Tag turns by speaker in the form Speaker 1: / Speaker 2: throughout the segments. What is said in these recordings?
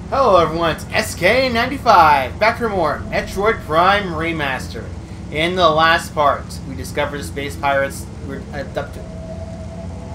Speaker 1: Hello everyone, it's SK95, back for more Metroid Prime Remastered. In the last part, we discovered the space pirates were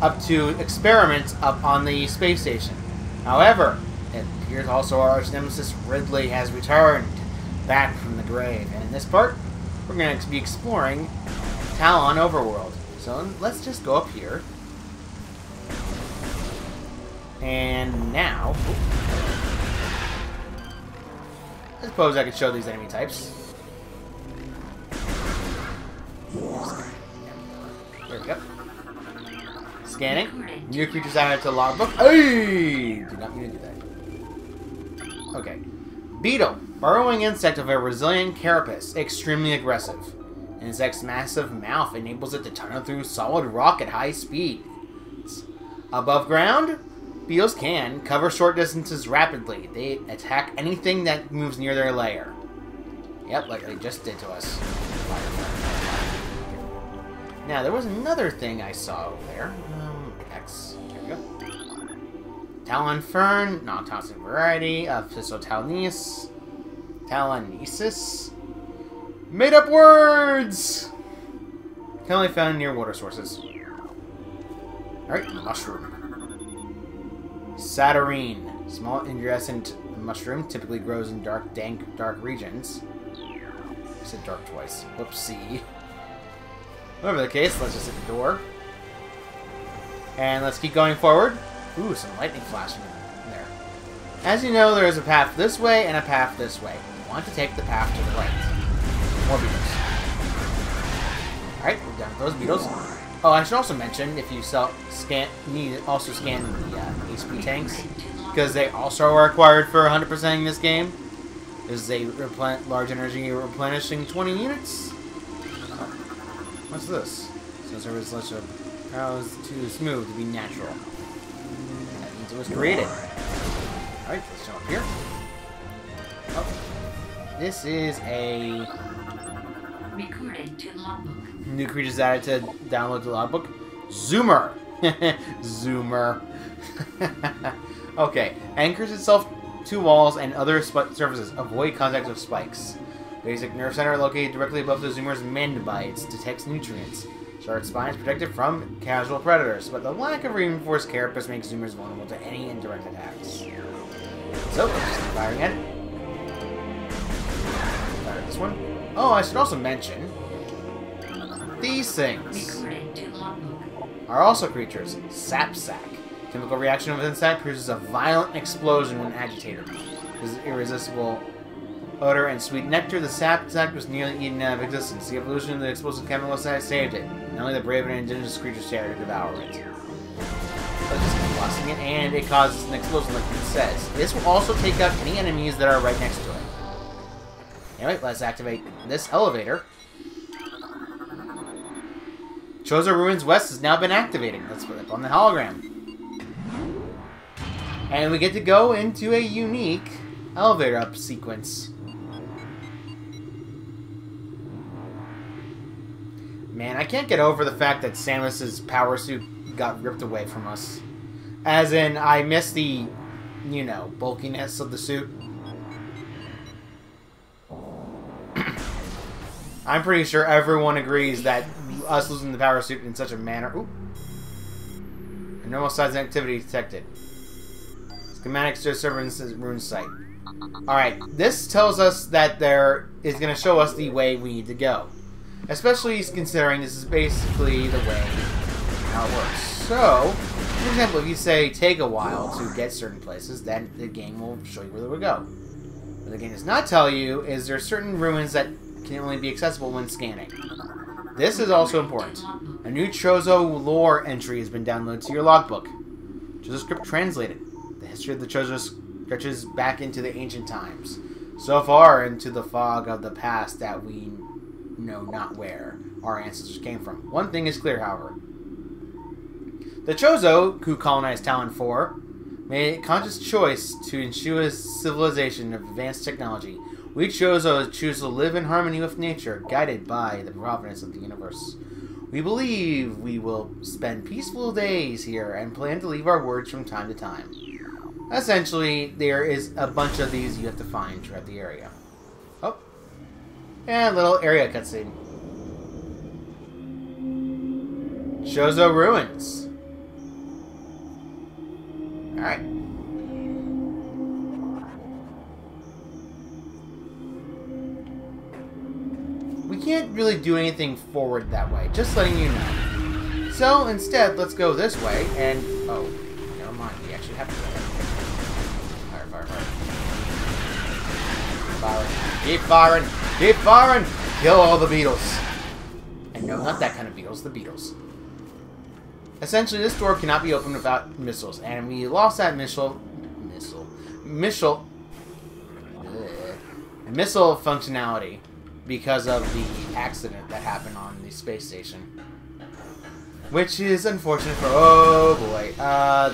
Speaker 1: up to experiments up on the space station. However, it appears also our arch nemesis Ridley has returned back from the grave. And in this part, we're going to be exploring Talon Overworld. So let's just go up here. And now... I suppose I could show these enemy types. There we go. Scanning. New creatures added to logbook. Hey! Did not mean to do that. Okay. Beetle. Burrowing insect of a resilient carapace. Extremely aggressive. An insect's massive mouth enables it to tunnel through solid rock at high speed. Above ground, beetles can cover short distances rapidly. They attack anything that moves near their lair. Yep, like they just did to us. Now, there was another thing I saw over there. X. There we go. Talon Fern, non-toxic variety of Physotalnesis. Talonesis. Made up words! Can only found near water sources. Alright, mushroom. Saturnine. Small iridescent mushroom typically grows in dark, dank, dark regions. I said dark twice. Whoopsie. Whatever the case, let's just hit the door. And let's keep going forward. Ooh, some lightning flashing in there. As you know, there is a path this way and a path this way. You want to take the path to the right. More beetles. Alright, we're done with those beetles. Oh, I should also mention, if you need to also scan the HP tanks, because they also are required for 100% in this game. This is a large energy replenishing 20 units. Oh, what's this? Since there was such a... That was too smooth to be natural. That means it was created. Alright, let's jump up here. Oh. This is a...
Speaker 2: Recording to logbook.
Speaker 1: New creatures added to download the logbook. Zoomer! Zoomer. Okay. Anchors itself to walls and other surfaces. Avoid contact with spikes. Basic nerve center located directly above the zoomer's mend bites. Detects nutrients. Short spine is protected from casual predators, but the lack of reinforced carapace makes zoomers vulnerable to any indirect attacks. So, let's just keep firing at it. Fire this one. Oh, I should also mention, these things are also creatures. Sapsack. Chemical reaction within sac produces a violent explosion when agitated. This is irresistible odor and sweet nectar. The sapsack was nearly eaten out of existence. The evolution of the explosive chemical sac saved it. Not only the brave and indigenous creatures share to devour it. Let's just keep blasting it, and it causes an explosion like it says. This will also take out any enemies that are right next to it. Anyway, let's activate this elevator. Chozo Ruins West has now been activated. Let's put it up on the hologram. And we get to go into a unique elevator up sequence. Man, I can't get over the fact that Samus's power suit got ripped away from us. As in, I miss the, you know, bulkiness of the suit. I'm pretty sure everyone agrees that us losing the power suit in such a manner... Ooh. Normal size activity detected. Schematics to a server rune site. Alright, this tells us that there is going to show us the way we need to go. Especially considering this is basically the way how it works. So, for example, if you say take a while to get certain places, then the game will show you where to go. What the game does not tell you is there are certain ruins that can only be accessible when scanning. This is also important. A new Chozo lore entry has been downloaded to your logbook. Chozo script translated. The history of the Chozo stretches back into the ancient times. So far into the fog of the past that we know not where our ancestors came from. One thing is clear, however. The Chozo, who colonized Talon 4, made a conscious choice to ensure a civilization of advanced technology. We Chozo choose to live in harmony with nature, guided by the providence of the universe. We believe we will spend peaceful days here and plan to leave our words from time to time. Essentially, there is a bunch of these you have to find throughout the area. Oh. And a little area cutscene. Chozo Ruins. Alright. We can't really do anything forward that way, just letting you know. So, instead, let's go this way, and... Oh, never mind, we actually have to go there. Fire, fire, fire. Firing. Keep firing! Keep firing! Kill all the beetles. And no, not that kind of beetles, the beetles. Essentially, this door cannot be opened without missiles, and we lost that missile functionality because of the accident that happened on the space station. Which is unfortunate for, oh boy,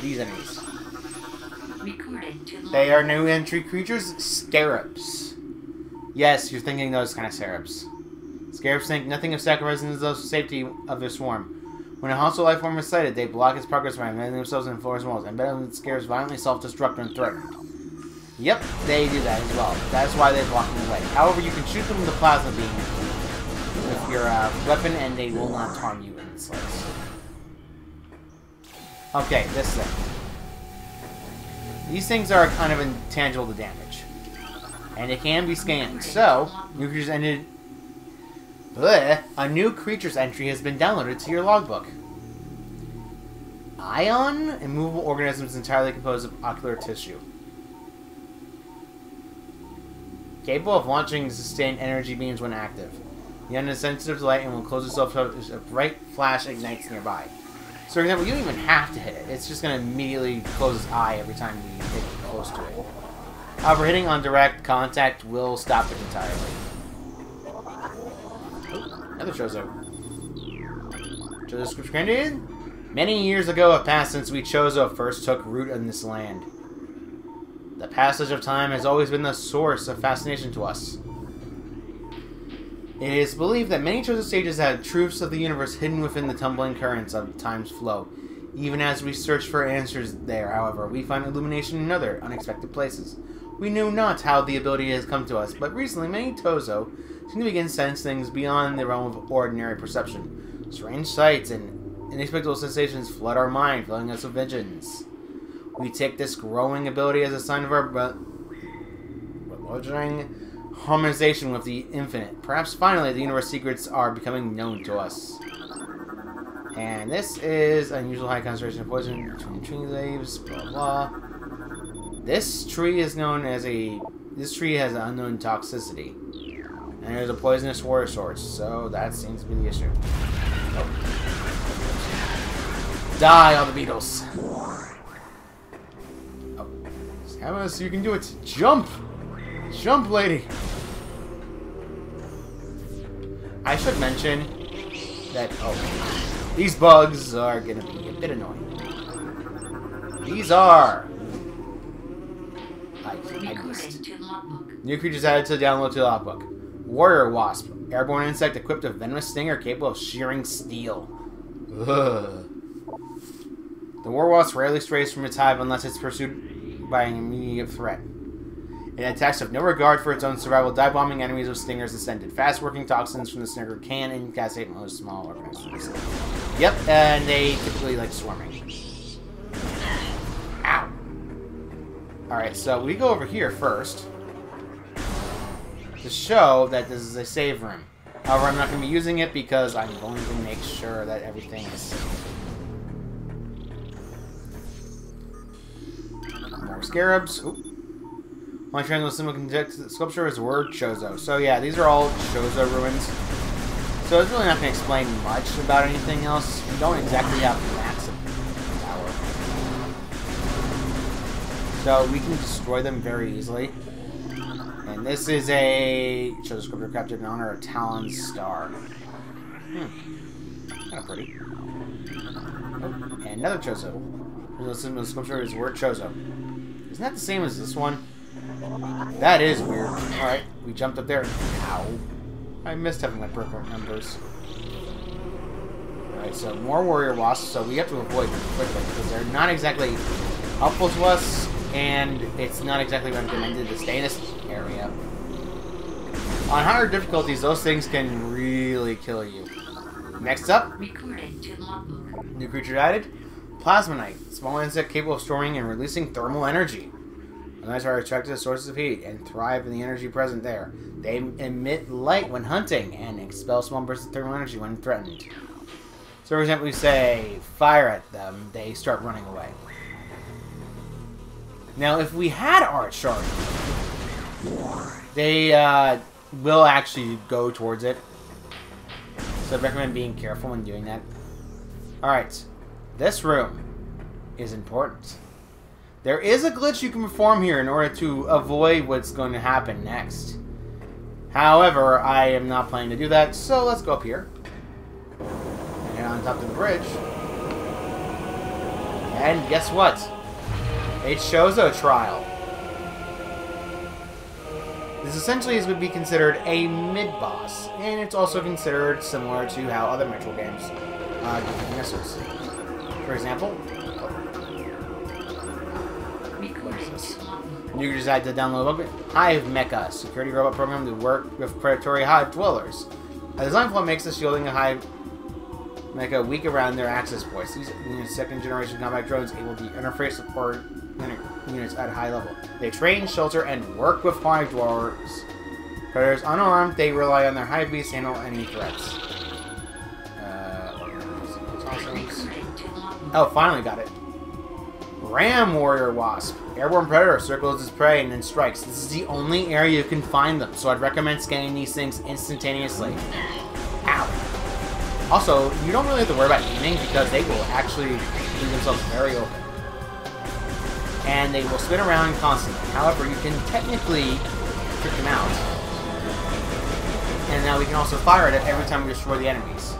Speaker 1: these enemies. They are new entry creatures, scarabs. Yes, you're thinking those kind of scarabs. Scarabs think nothing of sacrificing the safety of their swarm. When a hostile life form is sighted, they block its progress by embedding themselves in floors and walls, and embedding scarabs violently self-destruct when threatened. Yep, they do that as well. That's why they block them away. However, you can shoot them with a plasma beam with your weapon, and they will not harm you in the slightest. Okay, this thing. These things are kind of intangible to damage, and they can be scanned. So, new creatures ended. Blech, a new creature's entry has been downloaded to your logbook. Ion, immovable organisms entirely composed of ocular tissue. Capable of launching sustained energy beams when active. The ion is sensitive to light and will close itself if a bright flash ignites nearby. So, for example, you don't even have to hit it. It's just going to immediately close its eye every time we hit close to it. However, hitting on direct contact will stop it entirely. Another Chozo. Chozo script granted? Many years ago have passed since we Chozo first took root in this land. The passage of time has always been the source of fascination to us. It is believed that many Chozo stages have truths of the universe hidden within the tumbling currents of time's flow. Even as we search for answers there, however, we find illumination in other unexpected places. We know not how the ability has come to us, but recently many Chozo seem to begin to sense things beyond the realm of ordinary perception. Strange sights and inexplicable sensations flood our mind, filling us with visions. We take this growing ability as a sign of our belligerent harmonization with the infinite. Perhaps finally the universe secrets are becoming known to us. And this is unusual high concentration of poison between tree leaves, blah blah. This tree is known as this tree has an unknown toxicity. And there's a poisonous water source, so that seems to be the issue. Oh. Die, all the beetles! Oh. Samus, you can do it! Jump! Jump, lady! I should mention that, these bugs are gonna be a bit annoying. These are... I missed. New creatures added to the download to the logbook. Warrior Wasp. Airborne insect equipped with venomous stinger capable of shearing steel. Ugh. The War Wasp rarely strays from its hive unless it's pursued by an immediate threat. It attacks with no regard for its own survival, dive-bombing enemies with stingers ascended. Fast-working toxins from the stinger can incapacitate most small organisms. Yep, and they typically like swarming. Ow! Alright, so we go over here first to show that this is a save room. However, I'm not going to be using it because I'm going to make sure that everything is safe. More scarabs. Oop. My translate symbol can detect the sculpture is the word Chozo. So yeah, these are all Chozo ruins. So it's really not going to explain much about anything else. We don't exactly have max power. So we can destroy them very easily. And this is a Chozo sculpture captured in honor of Talon's star. Kind of pretty. Oh, and another Chozo. The symbol of the sculpture is the word Chozo. Isn't that the same as this one? That is weird. Alright, we jumped up there. Ow. I missed having my broken numbers. Alright, so more warrior wasps, so we have to avoid them quickly because they're not exactly helpful to us, and it's not exactly recommended to stay in this area. On higher difficulties, those things can really kill you. Next up,
Speaker 2: Recording to logbook.
Speaker 1: new creature added, Plasmonite. Small insect capable of storing and releasing thermal energy. Mites are attracted to sources of heat and thrive in the energy present there. They emit light when hunting and expel small bursts of thermal energy when threatened. So, for example, we say fire at them, they start running away. Now, if we had Art Shard, they will actually go towards it. So I recommend being careful when doing that. Alright, this room is important. There is a glitch you can perform here in order to avoid what's going to happen next. However, I am not planning to do that, so let's go up here. And on top of the bridge. And guess what? A Chozo trial. This essentially would be considered a mid-boss, and it's also considered similar to how other Metroid games do missiles. For example, you can decide to download Hive Mecha, security robot program to work with predatory hive dwellers. A design flaw makes the shielding of Hive Mecha weak around their access points. These second-generation combat drones able to interface support units at a high level. They train, shelter, and work with hive dwellers. Predators unarmed, they rely on their hive beasts to handle any threats. Oh, finally got it. Ram Warrior Wasp. Airborne Predator circles its prey and then strikes. This is the only area you can find them, so I'd recommend scanning these things instantaneously. Ow. Also, you don't really have to worry about aiming because they will actually leave themselves very open. And they will spin around constantly. However, you can technically trick them out. And now we can also fire at it every time we destroy the enemies.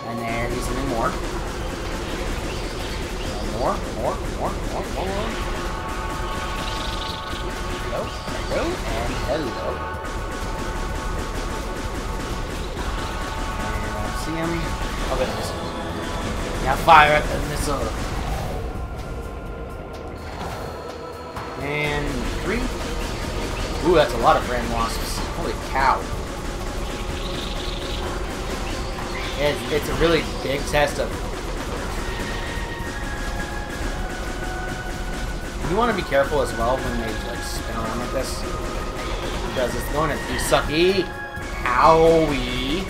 Speaker 1: And there is something more. More. Hello, and hello. And see him. Oh, there it is. Now fire at the missile. And 3. Ooh, that's a lot of Ram Wasps. Holy cow. It's a really big test of... You want to be careful as well when they like spin around like this. Because it's going to be sucky. Owie.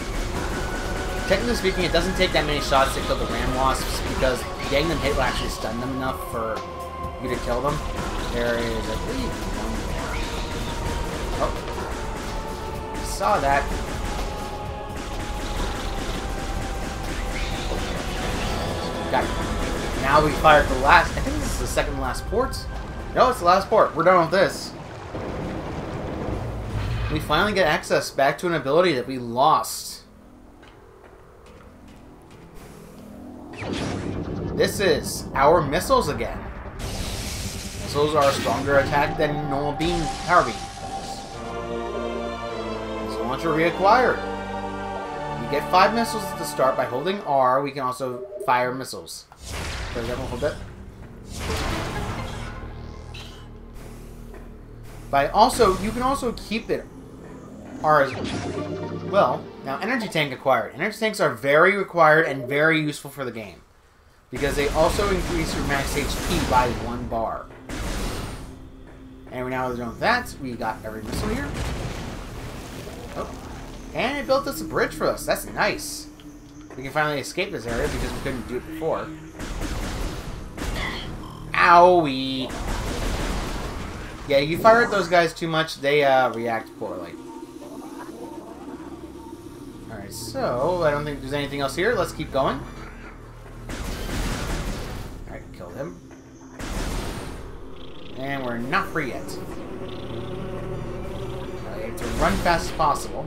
Speaker 1: Technically speaking, it doesn't take that many shots to kill the Ram Wasps because getting them hit will actually stun them enough for you to kill them. There is, I believe, one more. Oh. I saw that. Got it. Now we fired the last... I think this is the second to last port. No, it's the last port. We're done with this. We finally get access back to an ability that we lost. This is our missiles again. Missiles are a stronger attack than normal power beam. Missile launcher reacquired. You get 5 missiles at the start. By holding R, we can also fire missiles. For example, hold it. You can also keep it R as well. Now, energy tank acquired. Energy tanks are very required and very useful for the game because they also increase your max HP by 1 bar. And now we're done with that. We got every missile here. Oh. And it built us a bridge for us. That's nice. We can finally escape this area because we couldn't do it before. Owie! Yeah, you fire at those guys too much, they react poorly. Alright, so I don't think there's anything else here. Let's keep going. Alright, killed him. And we're not free yet. We have to run fast as possible.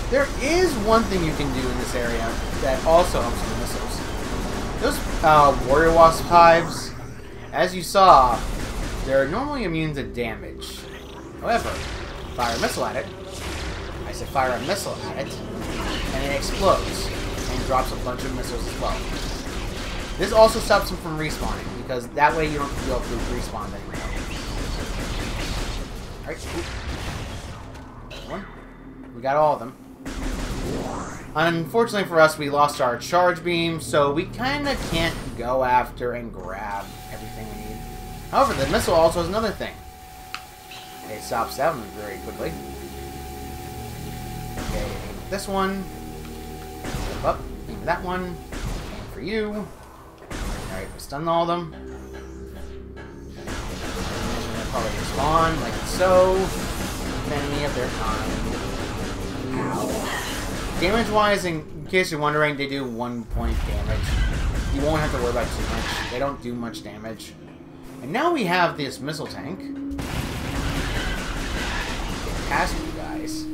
Speaker 1: There is one thing you can do in this area that also helps with missiles. Those Warrior Wasp hives, as you saw, they're normally immune to damage. However, fire a missile at it. I said fire a missile at it, and it explodes and drops a bunch of missiles as well. This also stops them from respawning, because that way you don't feel to respawn anymore. Alright, one. We got all of them. Unfortunately for us, we lost our charge beam, so we kind of can't go after and grab everything we need. However, the missile also has another thing. It stops that one very quickly. Okay, aim at this one. Step up, aim at that one. Aim for you. Alright, we stunned all of them. And they'll probably respawn, like so. Enemy of their kind. Damage-wise, in case you're wondering, they do 1 point damage. You won't have to worry about too much. They don't do much damage. And now we have this missile tank. Get past you guys.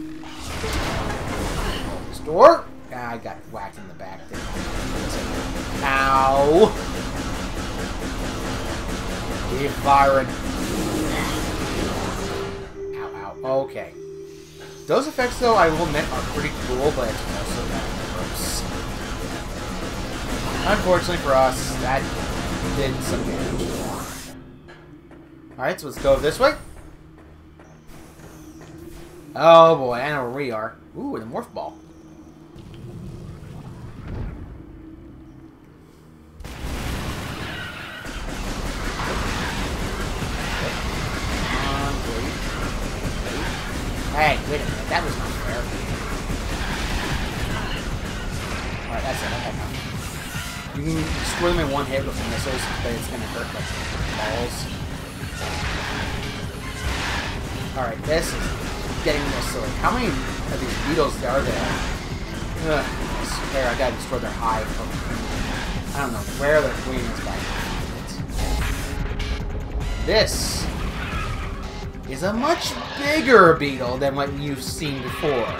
Speaker 1: Open this door. Ah, I got whacked in the back there. Ow! Be firing. Ow, ow. Okay. Those effects, though, I will admit, are pretty cool, but it's also kind of gross. Unfortunately for us, that did some damage. Alright, so let's go this way. Oh boy, I know where we are. Ooh, the morph ball. Hey, wait a minute, that was not fair. Alright, that's it, okay. You can destroy them in one hit with the missiles, but it's gonna hurt like balls. Alright, this is getting more silly. How many of these beetles are there? Ugh, I swear I gotta destroy their hive. I don't know where their queen is back. This is a much bigger beetle than what you've seen before.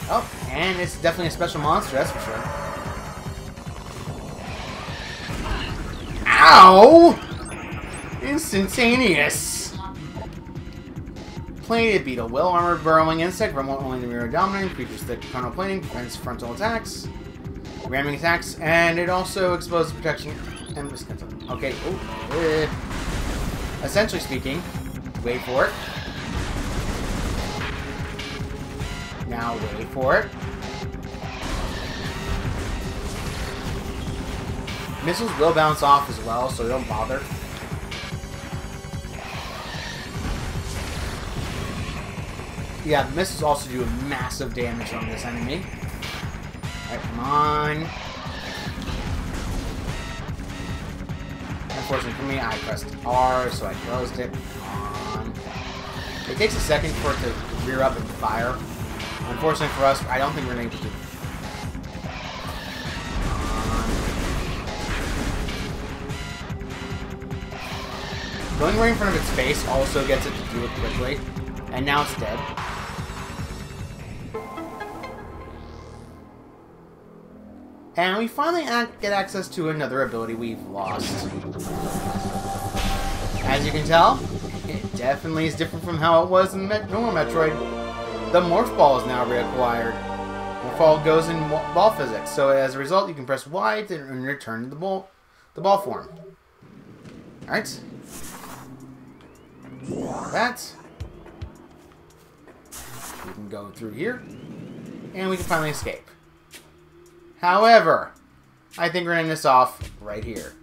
Speaker 1: Oh, and it's definitely a special monster, that's for sure. Ow! Instantaneous! Plated beetle. Well-armored burrowing insect. Remote only the mirror dominant. Features thick frontal plating. Prevents frontal attacks. Ramming attacks. And it also exposes protection. And okay. Oh, essentially speaking, wait for it. Now wait for it. Missiles will bounce off as well, so don't bother. Yeah, the missiles also do massive damage on this enemy. Alright, come on. Unfortunately for me, I pressed R, so I closed it. Come on. It takes a second for it to rear up and fire. Unfortunately for us, I don't think we're going to be able to. Going right in front of its face also gets it to do it quickly. And now it's dead. And we finally get access to another ability we've lost. As you can tell, it definitely is different from how it was in normal Metroid. The Morph Ball is now reacquired. Morph Ball goes in ball physics, so as a result, you can press Y to return to the ball form. Alright. That. We can go through here, and we can finally escape. However, I think we're going to end this off right here.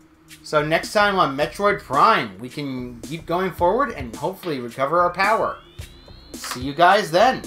Speaker 1: So next time on Metroid Prime, we can keep going forward and hopefully recover our power. See you guys then.